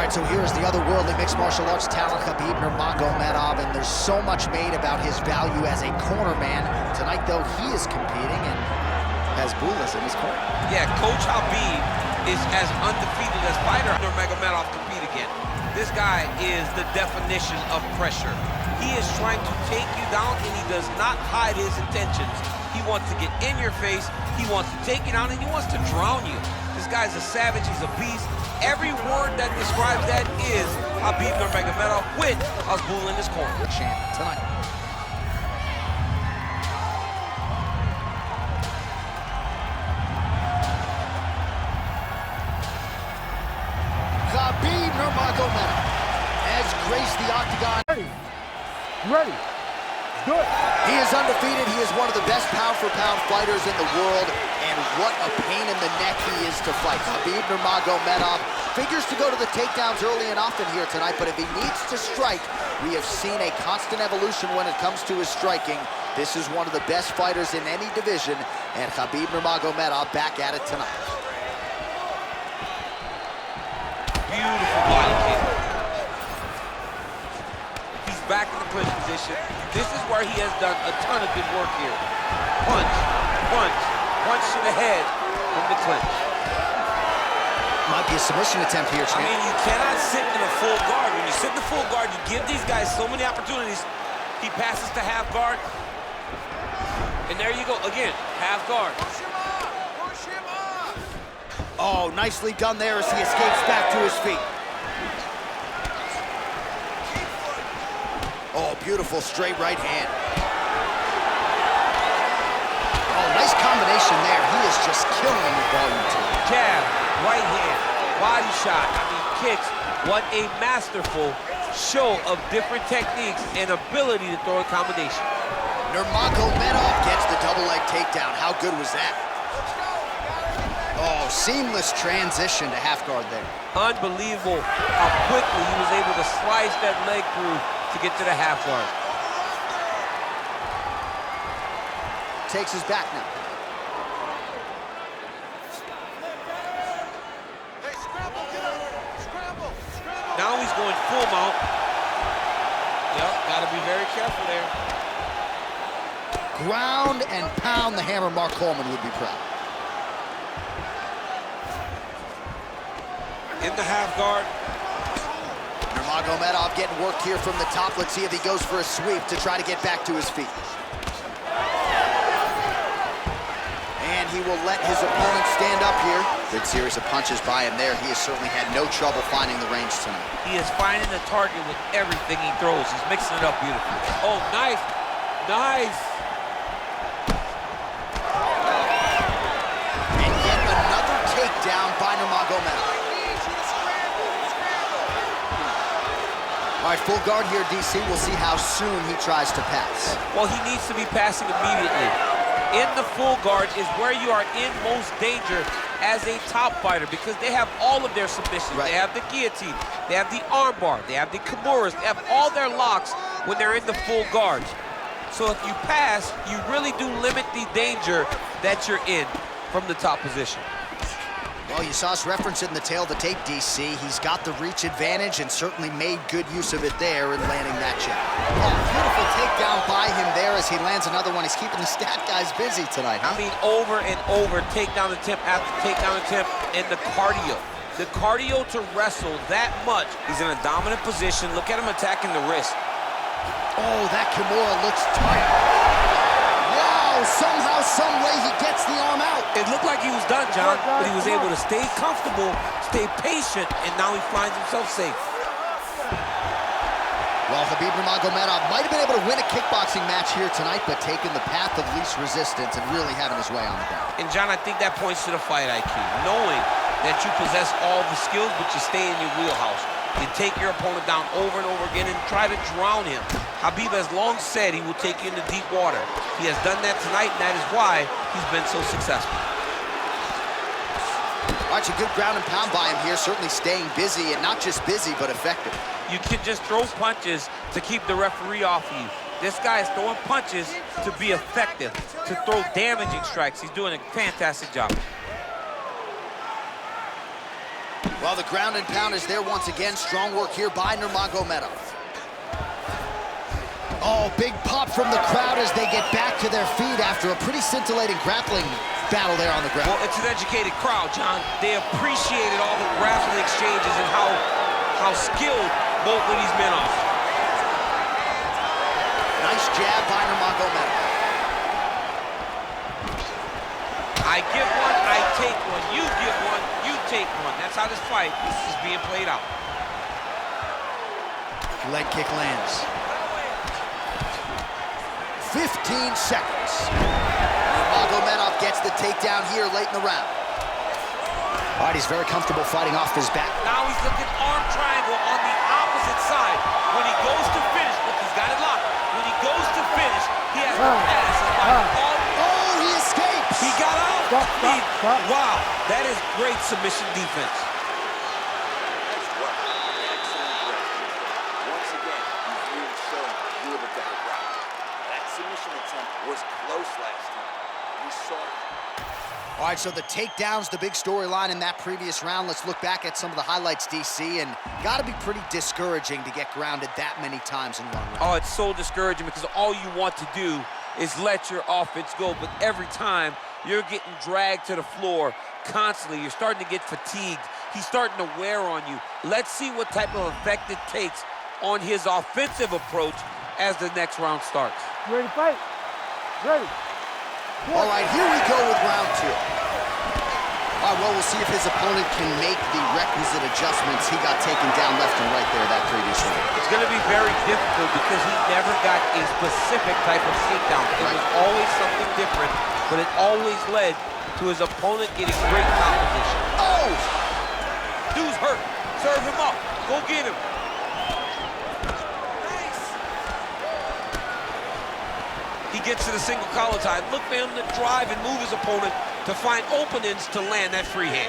right, so here's the otherworldly mixed martial arts talent, Khabib Nurmagomedov, and there's so much made about his value as a corner man. Tonight, though, he is competing and has Bulas in his corner. Yeah, Coach Habib is as undefeated as fighter Nurmagomedov compete again. This guy is the definition of pressure. He is trying to take you down, and he does not hide his intentions. He wants to get in your face, he wants to take you down, and he wants to drown you. This guy's a savage, he's a beast. Every word that describes that is Khabib Nurmagomedov with Azbul in his corner. Champ tonight. Khabib Nurmagomedov has graced the octagon. Ready. Good. He is undefeated. He is one of the best pound-for-pound fighters in the world, and what a pain in the neck he is to fight. Khabib Nurmagomedov figures to go to the takedowns early and often here tonight, but if he needs to strike, we have seen a constant evolution when it comes to his striking. This is one of the best fighters in any division, and Khabib Nurmagomedov back at it tonight. Beautiful body kick. He's back in the clinch position. This is where he has done a ton of good work here. Punch, punch, punch to the head from the clinch. Might be a submission attempt here, champ. I mean, you cannot sit in a full guard. When you sit in the full guard, you give these guys so many opportunities. He passes to half guard. And there you go, again, half guard. Push him up! Push him up! Oh, nicely done there as he escapes back to his feet. Oh, beautiful straight right hand. Oh, nice combination there. He is just killing the volume tonight. Jab, right hand, body shot, I mean kicks. What a masterful show of different techniques and ability to throw a combination. Nurmagomedov gets the double leg takedown. How good was that? Oh, seamless transition to half guard there. Unbelievable how quickly he was able to slice that leg through to get to the half guard. Takes his back now. Hey, scramble, get up! Scramble, scramble! Now he's going full mount. Yep, gotta be very careful there. Ground and pound the hammer. Mark Coleman would be proud. In the half guard. Nurmagomedov getting worked here from the top. Let's see if he goes for a sweep to try to get back to his feet. And he will let his opponent stand up here. Good series of punches by him there. He has certainly had no trouble finding the range tonight. He is finding the target with everything he throws. He's mixing it up beautifully. Oh, nice, nice. And yet another takedown by Nurmagomedov. All right, full guard here, DC. We'll see how soon he tries to pass. Well, he needs to be passing immediately. In the full guard is where you are in most danger as a top fighter because they have all of their submissions. Right. They have the guillotine, they have the armbar, they have the kimuras, they have all their locks when they're in the full guard. So if you pass, you really do limit the danger that you're in from the top position. Well, you saw us reference it in the tail of the tape, DC. He's got the reach advantage and certainly made good use of it there in landing that jab. Oh, beautiful takedown by him there as he lands another one. He's keeping the stat guys busy tonight, huh? I mean, over and over, takedown attempt after takedown attempt, and the cardio. The cardio to wrestle that much. He's in a dominant position. Look at him attacking the wrist. Oh, that kimura looks tight. Wow, somehow, some way he gets the arm out. It looked like he was done, John, but he was able to stay comfortable, stay patient, and now he finds himself safe. Well, Khabib Nurmagomedov might have been able to win a kickboxing match here tonight, but taking the path of least resistance and really having his way on the ground. And John, I think that points to the fight IQ, knowing that you possess all the skills, but you stay in your wheelhouse. You take your opponent down over and over again and try to drown him. Khabib has long said he will take you into deep water. He has done that tonight, and that is why he's been so successful. All right, a good ground and pound by him here, certainly staying busy, and not just busy, but effective. You can just throw punches to keep the referee off of you. This guy is throwing punches to be effective, to throw damaging strikes. He's doing a fantastic job. Well, the ground and pound is there once again. Strong work here by Nurmagomedov. Oh, big pop from the crowd as they get back to their feet after a pretty scintillating grappling battle there on the ground. Well, it's an educated crowd, John. They appreciated all the grappling exchanges and how skilled both of these men are. Nice jab by Nurmagomedov. I give one, I take one. You give one, you take one. That's how this fight is being played out. Leg kick lands. 15 seconds. Nurmagomedov gets the takedown here late in the round. All right, he's very comfortable fighting off his back. Now he's looking arm triangle on the opposite side. When he goes to finish, look, he's got it locked. When he goes to finish, he has to pass. Oh, he escapes! He got out. Stop. Wow, that is great submission defense. Once again, he's really showing you have a better grappler. That submission attempt was close last time. We saw it. All right, so the takedown's the big storyline in that previous round. Let's look back at some of the highlights, DC, and gotta be pretty discouraging to get grounded that many times in one round. Oh, it's so discouraging because all you want to do is let your offense go, but every time you're getting dragged to the floor constantly. You're starting to get fatigued. He's starting to wear on you. Let's see what type of effect it takes on his offensive approach as the next round starts. You ready to fight? Ready. All right, here we go with round two. All right, well, we'll see if his opponent can make the requisite adjustments. He got taken down left and right there that previous round. It's going to be very difficult because he never got a specific type of takedown. It was always something different, but it always led to his opponent getting great competition. Oh! Dude's hurt. Serve him up. Go get him. He gets to the single collar tie. Look for him to drive and move his opponent to find openings to land that free hand.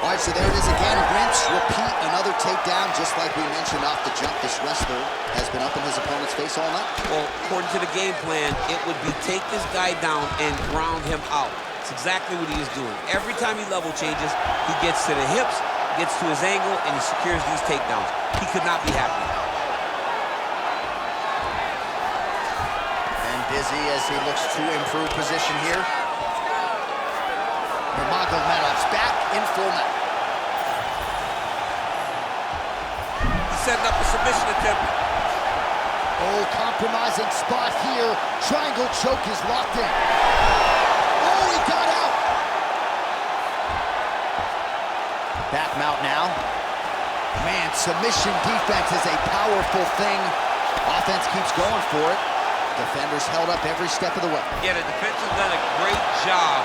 All right, so there it is again. Rinse, repeat, another takedown. Just like we mentioned off the jump, this wrestler has been up in his opponent's face all night. Well, according to the game plan, it would be take this guy down and ground him out. It's exactly what he is doing. Every time he level changes, he gets to the hips, gets to his angle, and he secures these takedowns. He could not be happy. Busy as he looks to improve position here. Nurmagomedov's back in full mount. He's setting up a submission attempt. Oh, compromising spot here. Triangle choke is locked in. Oh, he got out. Back mount now. Man, submission defense is a powerful thing. Offense keeps going for it. Defenders held up every step of the way. Yeah, the defense has done a great job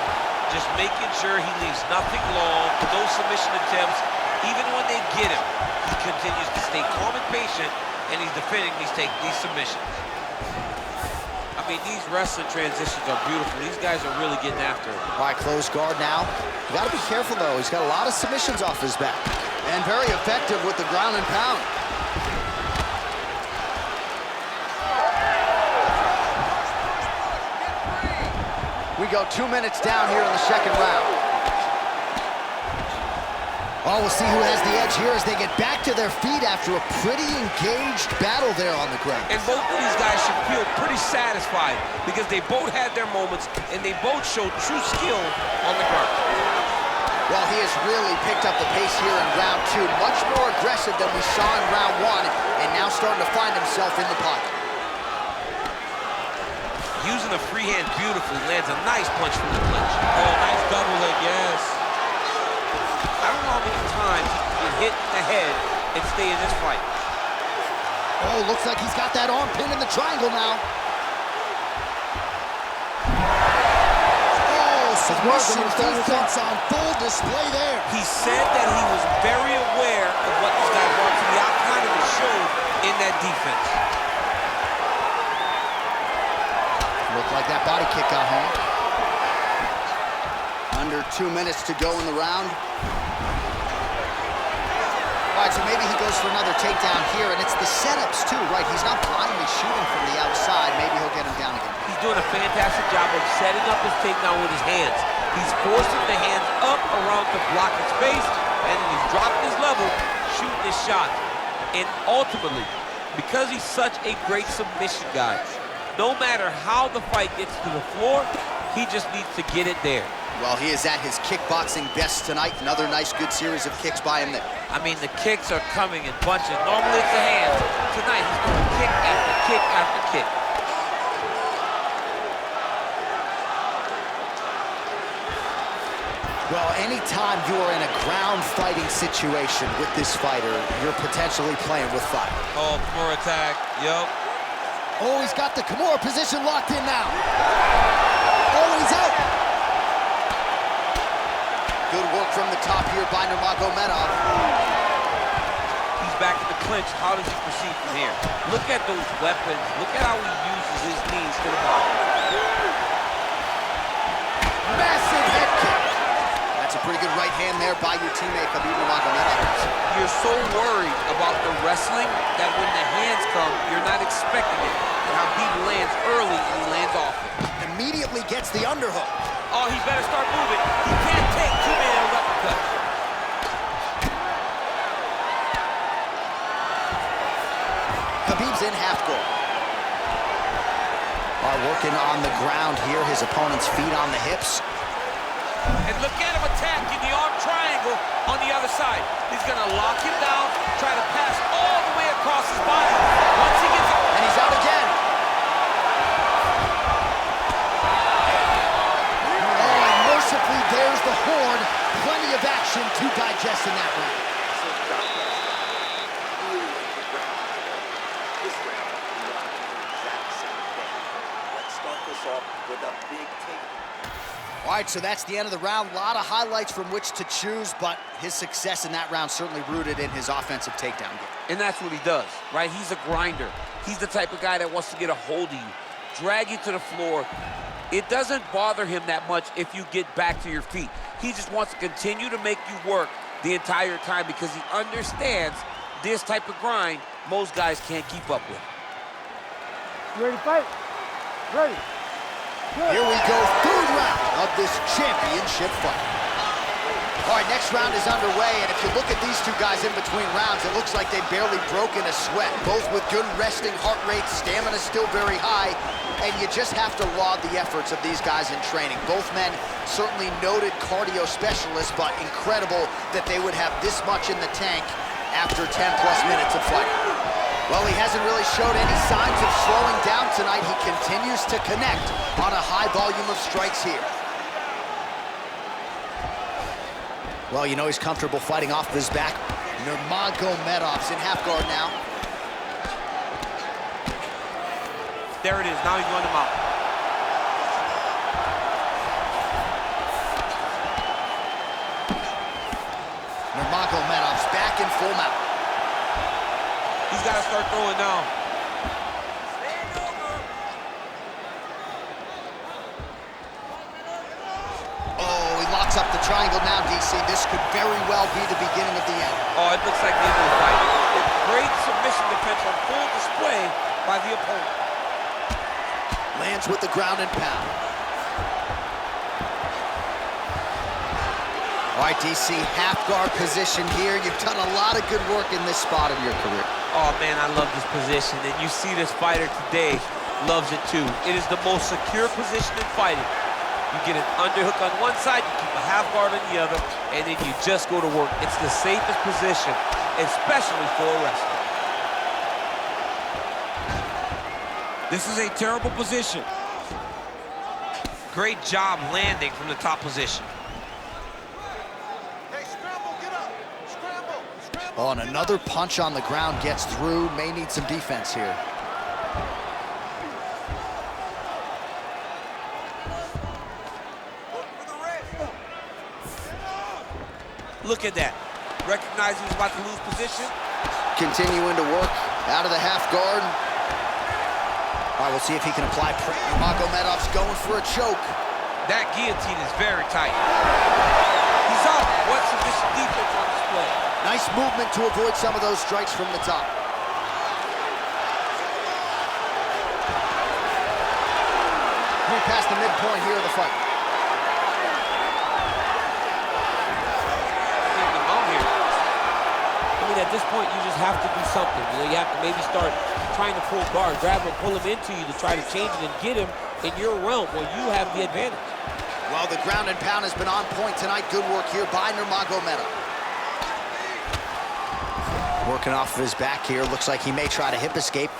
just making sure he leaves nothing long for those submission attempts. Even when they get him, he continues to stay calm and patient, and he's defending these submissions. I mean, these wrestling transitions are beautiful. These guys are really getting after it. All right, close guard now. You got to be careful, though. He's got a lot of submissions off his back. And very effective with the ground and pound. We go 2 minutes down here in the second round. Oh, we'll see who has the edge here as they get back to their feet after a pretty engaged battle there on the ground. And both of these guys should feel pretty satisfied because they both had their moments and they both showed true skill on the ground. Well, he has really picked up the pace here in round two. Much more aggressive than we saw in round one, and now starting to find himself in the pocket. Using the free hand beautifully, lands a nice punch from the clinch. Oh, nice double leg, yes. I don't know how many times he can hit in the head and stay in this fight. Oh, looks like he's got that arm pin in the triangle now. Oh, submission defense on full display there. He said that he was very aware of what this guy brought to the octagon and it showed in that defense. Looked like that body kick got home. Under 2 minutes to go in the round. All right, so maybe he goes for another takedown here, and it's the setups too, right? He's not blindly shooting from the outside. Maybe he'll get him down again. He's doing a fantastic job of setting up his takedown with his hands. He's forcing the hands up around to block his face, and then he's dropping his level shooting his shot. And ultimately, because he's such a great submission guy, no matter how the fight gets to the floor, he just needs to get it there. Well, he is at his kickboxing best tonight. Another nice, good series of kicks by him there. I mean, the kicks are coming in bunches. Normally it's the hands. Tonight, he's going kick after kick after kick. Well, anytime you are in a ground fighting situation with this fighter, you're potentially playing with fire. Oh, Kimura attack. Yup. Oh, he's got the Kimura position locked in now. Oh, he's out. Good work from the top here by Nurmagomedov. He's back in the clinch. How does he proceed from here? Look at those weapons. Look at how he uses his knees to the body. Massive head kick. That's a pretty good right hand there by your teammate, Khabib Nurmagomedov. You're so worried about the wrestling that when the hands come, you're not expecting it. And Khabib lands early and he lands often. Immediately gets the underhook. Oh, he better start moving. He can't take too many of those uppercuts. Khabib's in half guard. Are working on the ground here. His opponent's feet on the hips. And look at him attacking the arm triangle on the other side. He's gonna lock him down, try to pass all the way across his body. Once he gets it, And he's out again. Oh, and mercifully, there's the horn. Plenty of action to digest in that round. This round, we want to do the exact same thing. Let's start this off with a big take. All right, so that's the end of the round. A lot of highlights from which to choose, but his success in that round certainly rooted in his offensive takedown game. and that's what he does, right? He's a grinder. He's the type of guy that wants to get a hold of you, drag you to the floor. It doesn't bother him that much if you get back to your feet. He just wants to continue to make you work the entire time because he understands this type of grind most guys can't keep up with. You ready to fight? Ready. Good. Here we go, third round of this championship fight. All right, next round is underway, and if you look at these two guys in between rounds, it looks like they've barely broken a sweat. Both with good resting heart rates, stamina still very high, and you just have to laud the efforts of these guys in training. Both men certainly noted cardio specialists, but incredible that they would have this much in the tank after 10-plus minutes of fighting. Well, he hasn't really showed any signs of slowing down tonight. He continues to connect on a high volume of strikes here. Well, you know he's comfortable fighting off his back. Nurmagomedov's in half guard now. There it is, now he's running him out. Nurmagomedov's back in full mount. He's got to start throwing now. Oh, he locks up the triangle now, DC. This could very well be the beginning of the end. Oh, it looks like the end of the fight. Great submission defense on full display by the opponent. Lands with the ground and pound. All right, DC, half guard position here. You've done a lot of good work in this spot of your career. Oh, man, I love this position. And you see this fighter today loves it, too. It is the most secure position in fighting. You get an underhook on one side, you keep a half guard on the other, and then you just go to work. It's the safest position, especially for a wrestler. This is a terrible position. Great job landing from the top position. Oh, and another punch on the ground gets through. May need some defense here. Look at that. Recognizing he's about to lose position. Continuing to work out of the half guard. All right, we'll see if he can apply pressure. Nurmagomedov's going for a choke. That guillotine is very tight. He's out. What's this defense on display? Nice movement to avoid some of those strikes from the top. We're past the midpoint here of the fight. this point, you just have to do something. You know, you have to maybe start trying to pull guard, grab him, pull him into you to try to change it and get him in your realm where you have the advantage. Well, the ground and pound has been on point tonight. Good work here by Nurmagomedov. Working off of his back here. Looks like he may try to hip escape.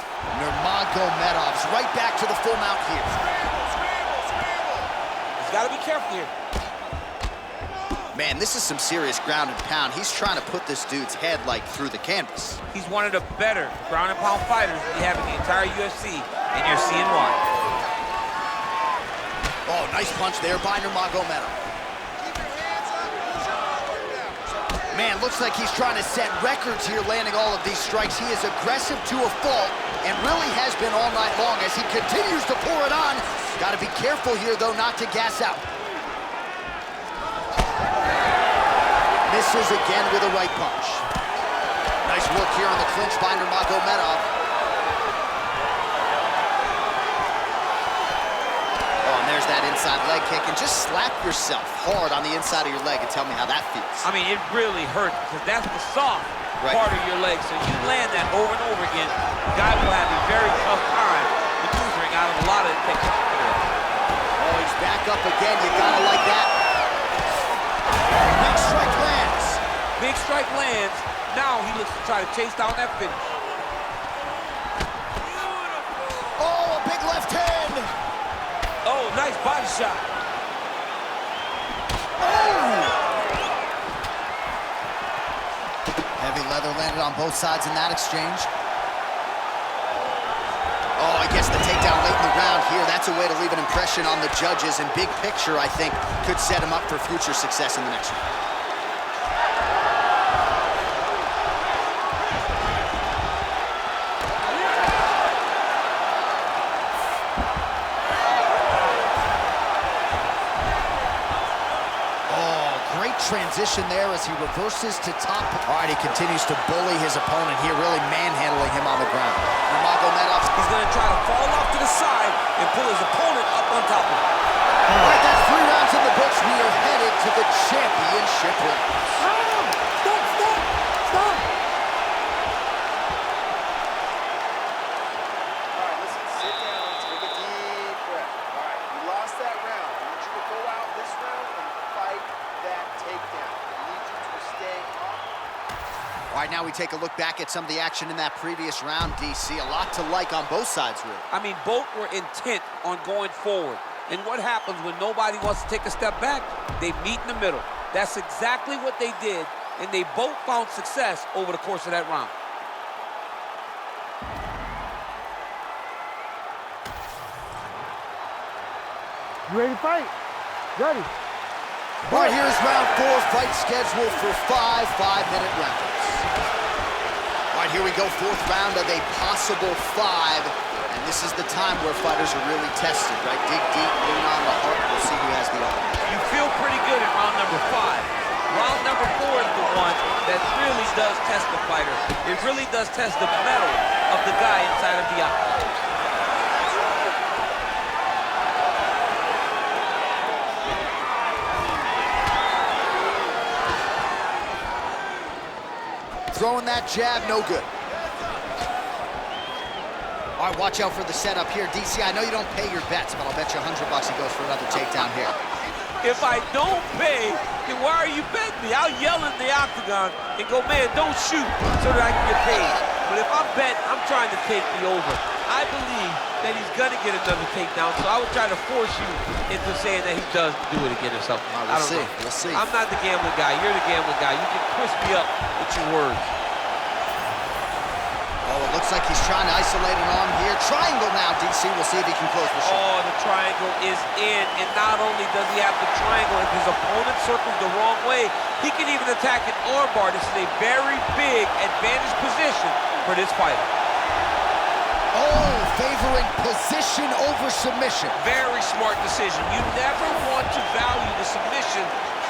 Nurmagomedov's right back to the full mount here. He's got to be careful here. Man, this is some serious ground and pound. He's trying to put this dude's head, like, through the canvas. He's one of the better ground and pound fighters we have in the entire UFC, and you're seeing why. Oh, nice punch there by Nurmagomedov. Man, looks like he's trying to set records here, landing all of these strikes. He is aggressive to a fault, and really has been all night long as he continues to pour it on. Got to be careful here, though, not to gas out. Misses again with a right punch. Nice work here on the clinch by Nurmagomedov. Oh, and there's that inside leg kick. And just slap yourself hard on the inside of your leg and tell me how that feels. I mean, it really hurts because that's the soft part of your leg. So you land that over and over again, the guy will have a very tough time maneuvering out of a lot of the techniques. Oh, he's back up again. You gotta like that. Big strike lands. Big strike lands. Now he looks to try to chase down that finish. Oh, a big left hand. Oh, nice body shot. Oh! Heavy leather landed on both sides in that exchange. Oh, I guess the takedown late in the round here. That's a way to leave an impression on the judges, and big picture, I think, could set him up for future success in the next round. Transition there as he reverses to top. All right, he continues to bully his opponent here, really manhandling him on the ground. Nurmagomedov, he's going to try to fall off to the side and pull his opponent up on top of him. All right, that's 3 rounds in the books. We are headed to the championship rounds. Stop! All right, listen, sit down, take a deep breath. All right, you lost that round. I need you to go out this round and fight that takedown. I need you to stay up. All right, now we take a look back at some of the action in that previous round, DC. A lot to like on both sides, really. I mean, both were intent on going forward. And what happens when nobody wants to take a step back? They meet in the middle. That's exactly what they did, and they both found success over the course of that round. You ready to fight? Ready. All right, here's round 4, fight scheduled for 5 5-minute rounds. All right, here we go, 4th round of a possible 5. And this is the time where fighters are really tested, right? Dig deep, lean on the heart. We'll see who has the upper. You feel pretty good at round number 5. Round number 4 is the one that really does test the fighter. It really does test the mettle of the guy inside of the octagon. Throwing that jab, no good. All right, watch out for the setup here. DC, I know you don't pay your bets, but I'll bet you $100 he goes for another takedown here. If I don't pay, then why are you betting me? I'll yell in the octagon and go, man, don't shoot, so that I can get paid. But if I'm betting, I'm trying to take the over. I believe that he's gonna get another takedown, so I would try to force you into saying that he does do it again or something. We'll see. We'll see. I'm not the gambling guy. You're the gambling guy. You can twist me up with your words. Oh, it looks like he's trying to isolate an arm here. Triangle now, DC. We'll see if he can close the shot. Oh, the triangle is in, and not only does he have the triangle, if his opponent circles the wrong way, he can even attack an armbar. This is a very big advantage position for this fighter. Oh, favoring position over submission. Very smart decision. You never want to value the submission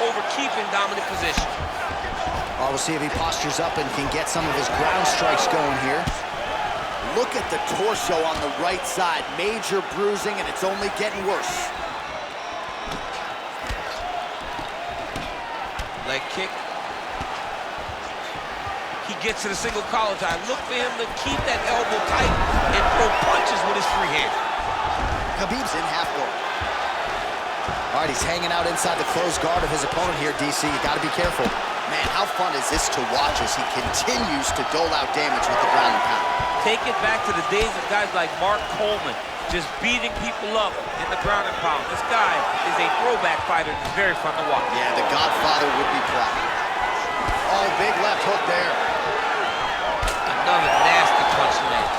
over keeping dominant position. Oh, we'll see if he postures up and can get some of his ground strikes going here. Look at the torso on the right side. Major bruising, and it's only getting worse. Leg kick. He gets to the single collar tie. Look for him to keep that elbow tight and throw punches with his free hand. Khabib's in half guard. All right, he's hanging out inside the closed guard of his opponent here, DC. You got to be careful. Man, how fun is this to watch as he continues to dole out damage with the ground and pound? Take it back to the days of guys like Mark Coleman, just beating people up in the ground and pound. This guy is a throwback fighter. It's very fun to watch. Yeah, the Godfather would be proud. Oh, big left hook there. Another nasty punch lands.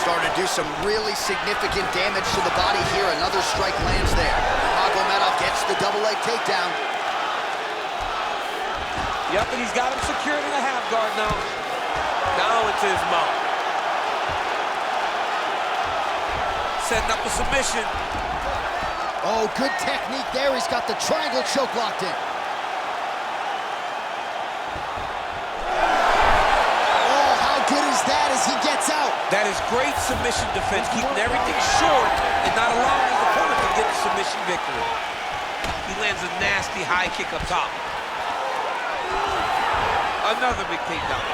Starting to do some really significant damage to the body here. Another strike lands there. Nurmagomedov gets the double leg takedown. Yep, and he's got him secured in a half guard now. Now into his mouth. Setting up a submission. Oh, good technique there. He's got the triangle choke locked in. Oh, how good is that as he gets out? That is great submission defense, keeping everything short and not allowing his opponent to get the submission victory. He lands a nasty high kick up top. Another big takedown.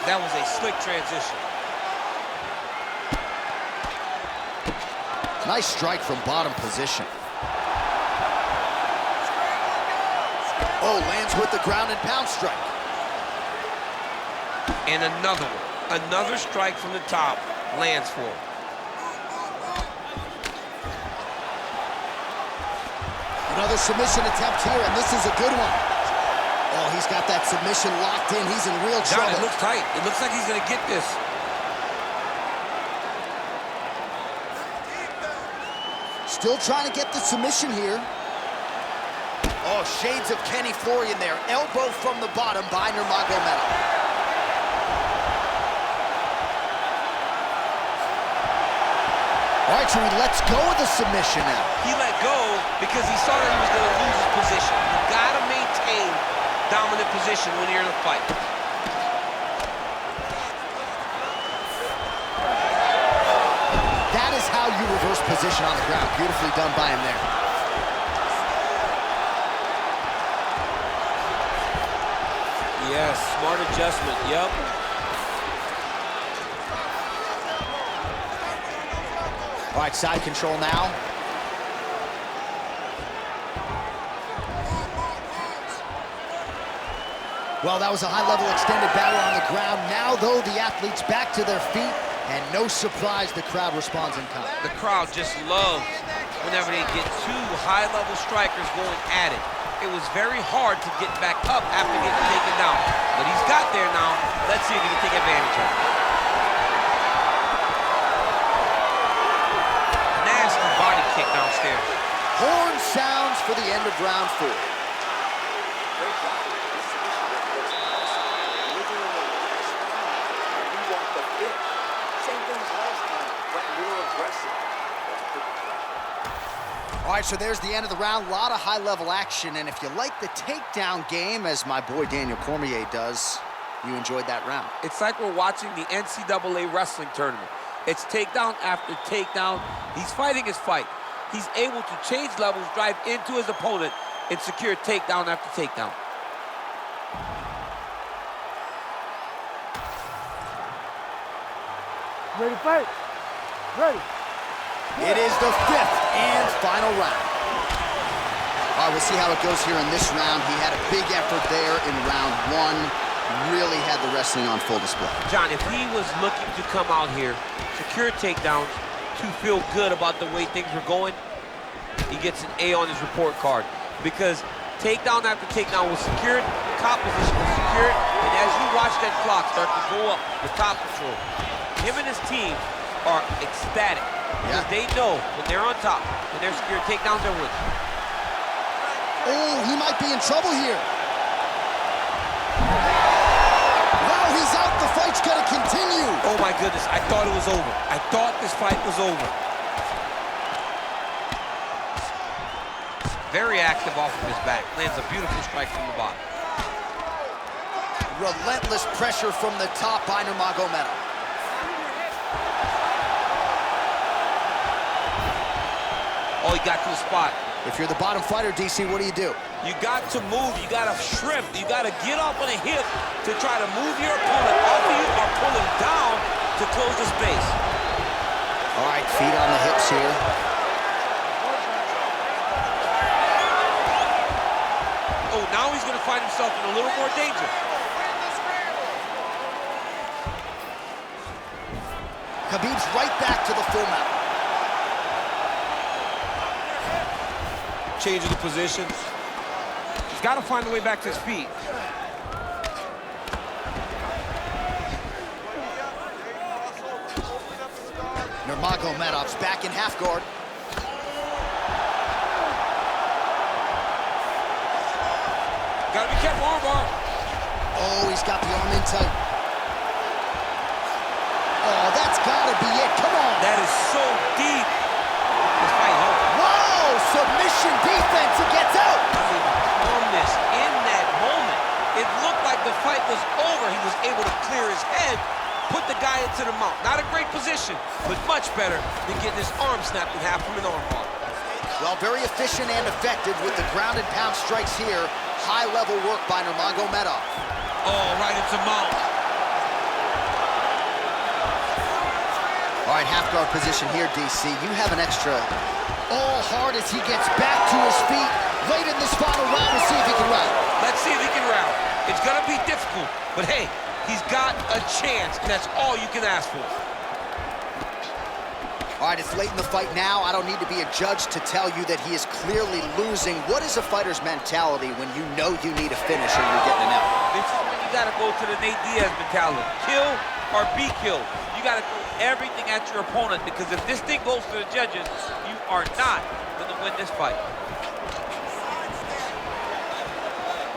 That was a slick transition. Nice strike from bottom position. Oh, lands with the ground and pound strike. And another one. Another strike from the top lands for him. Another submission attempt here, and this is a good one. Oh, he's got that submission locked in. He's in real trouble. John, it looks tight. It looks like he's going to get this. Still trying to get the submission here. Oh, shades of Kenny Florian there. Elbow from the bottom by Nurmagomedov. All right, so he lets go of the submission now. He let go because he saw that he was going to lose his position. You got to maintain dominant position when you're in a fight. That is how you reverse position on the ground. Beautifully done by him there. Yes, smart adjustment, yep. All right, side control now. Well, that was a high-level extended battle on the ground. Now, though, the athletes back to their feet, and no surprise, the crowd responds in kind. The crowd just loves whenever they get two high-level strikers going at it. It was very hard to get back up after getting taken down. But he's got there now. Let's see if he can take advantage of it. Nasty body kick downstairs. Horn sounds for the end of round 4. Great job. This submission looks awesome. Delivering the last round. You want the finish. Same thing as last time, but more aggressive. That's pretty fresh. All right, so there's the end of the round. A lot of high-level action, and if you like the takedown game, as my boy Daniel Cormier does, you enjoyed that round. It's like we're watching the NCAA wrestling tournament. It's takedown after takedown. He's fighting his fight. He's able to change levels, drive into his opponent, and secure takedown after takedown. Ready to fight? Ready. It is the 5th and final round. All right, we'll see how it goes here in this round. He had a big effort there in round 1. Really had the wrestling on full display. John, if he was looking to come out here, secure takedowns, to feel good about the way things were going, he gets an A on his report card. Because takedown after takedown was secured, top position was secured, and as you watch that clock start to go up, the top control, him and his team are ecstatic. Because they know when they're on top, when they're secured takedowns, they're winning. Oh, he might be in trouble here. Wow, he's out. The fight's gonna continue. Oh my goodness, I thought it was over. I thought this fight was over. Very active off of his back. Lands a beautiful strike from the bottom. Relentless pressure from the top by Nurmagomedov. Oh, he got to the spot. If you're the bottom fighter, DC, what do? You got to move, you got to shrimp, you got to get up on a hip to try to move your opponent off of you or pull him down to close the space. All right, feet on the hips here. Oh, now he's going to find himself in a little more danger. Khabib's right back to the full mount. Changing the positions. He's got to find a way back to his feet. Nurmagomedov's back in half guard. Got to be careful, armbar. Oh, he's got the arm in tight. Oh, that's got to be it. Come on. That is so deep. This fight home. Whoa, submission defense. He gets out. I mean, calmness in that moment. It looked like the fight was over. He was able to clear his head, put the guy into the mount. Not a great position, but much better than getting his arm snapped in half from an armbar. Well, very efficient and effective with the ground and pound strikes here. High-level work by Nurmagomedov. Oh, right into mount. All right, half guard position here, DC. You have an extra. All hard as he gets back to his feet late in this final round to see if he can rout. Let's see if he can rout. It's gonna be difficult, but hey, he's got a chance, and that's all you can ask for. All right, it's late in the fight now. I don't need to be a judge to tell you that he is clearly losing. What is a fighter's mentality when you know you need a finish or you're getting an out? This is when you gotta go to the Nate Diaz mentality. Kill or be killed. You gotta throw everything at your opponent, because if this thing goes to the judges, you are not gonna win this fight.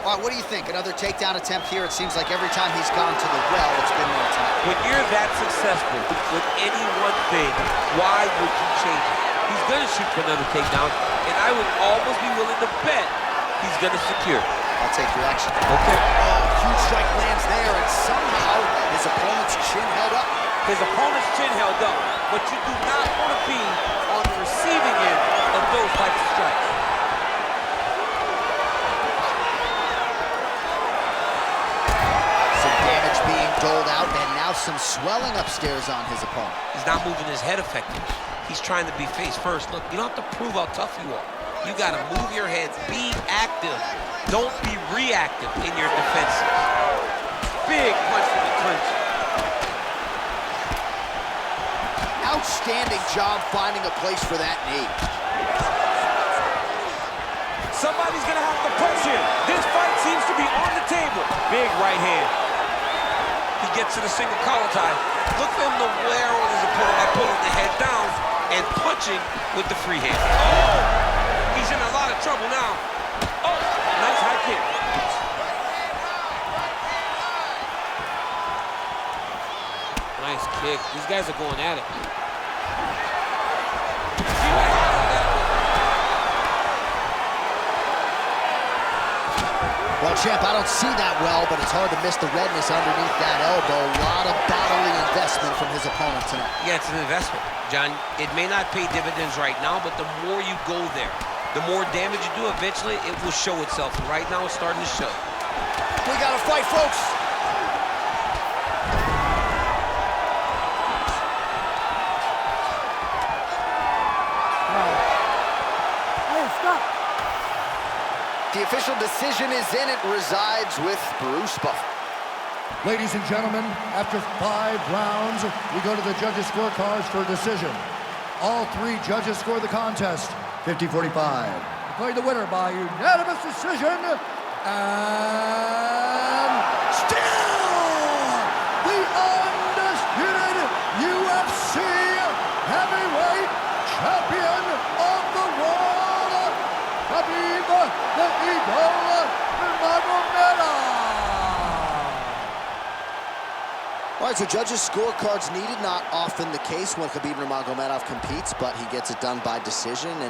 All right, what do you think? Another takedown attempt here. It seems like every time he's gone to the well, it's been one time. When you're that successful with any one thing, why would you change it? He's gonna shoot for another takedown, and I would almost be willing to bet he's gonna secure. I'll take your action. Okay. Oh, huge strike lands there, and somehow his opponent's chin held up. His opponent's chin held up, but you do not want to be on the receiving end of those types of strikes. Some damage being doled out, and now some swelling upstairs on his opponent. He's not moving his head effectively. He's trying to be face first. Look, you don't have to prove how tough you are. You got to move your head, be active. Don't be reactive in your defenses. Big punch from the clinch. Outstanding job finding a place for that knee. Somebody's gonna have to punch him. This fight seems to be on the table. Big right hand. He gets to the single collar tie. Look for him to wear on his opponent by pulling the head down and punching with the free hand. Oh! He's in a lot of trouble now. Oh! Nice high kick. Nice kick. These guys are going at it. Well, champ, I don't see that well, but it's hard to miss the redness underneath that elbow. A lot of bodily investment from his opponent tonight. Yeah, it's an investment, John. It may not pay dividends right now, but the more you go there, the more damage you do, eventually it will show itself. And right now it's starting to show. We got to fight, folks. Hey, stop. The official decision is in. It resides with Bruce Buffer. Ladies and gentlemen, after 5 rounds, we go to the judges' scorecards for a decision. All 3 judges score the contest 50-45. Declared the winner by unanimous decision, and still the undisputed UFC heavyweight champion of the world, Khabib the Eagle Nurmagomedov. All right, so judges' scorecards needed. Not often the case when Khabib Nurmagomedov competes, but he gets it done by decision.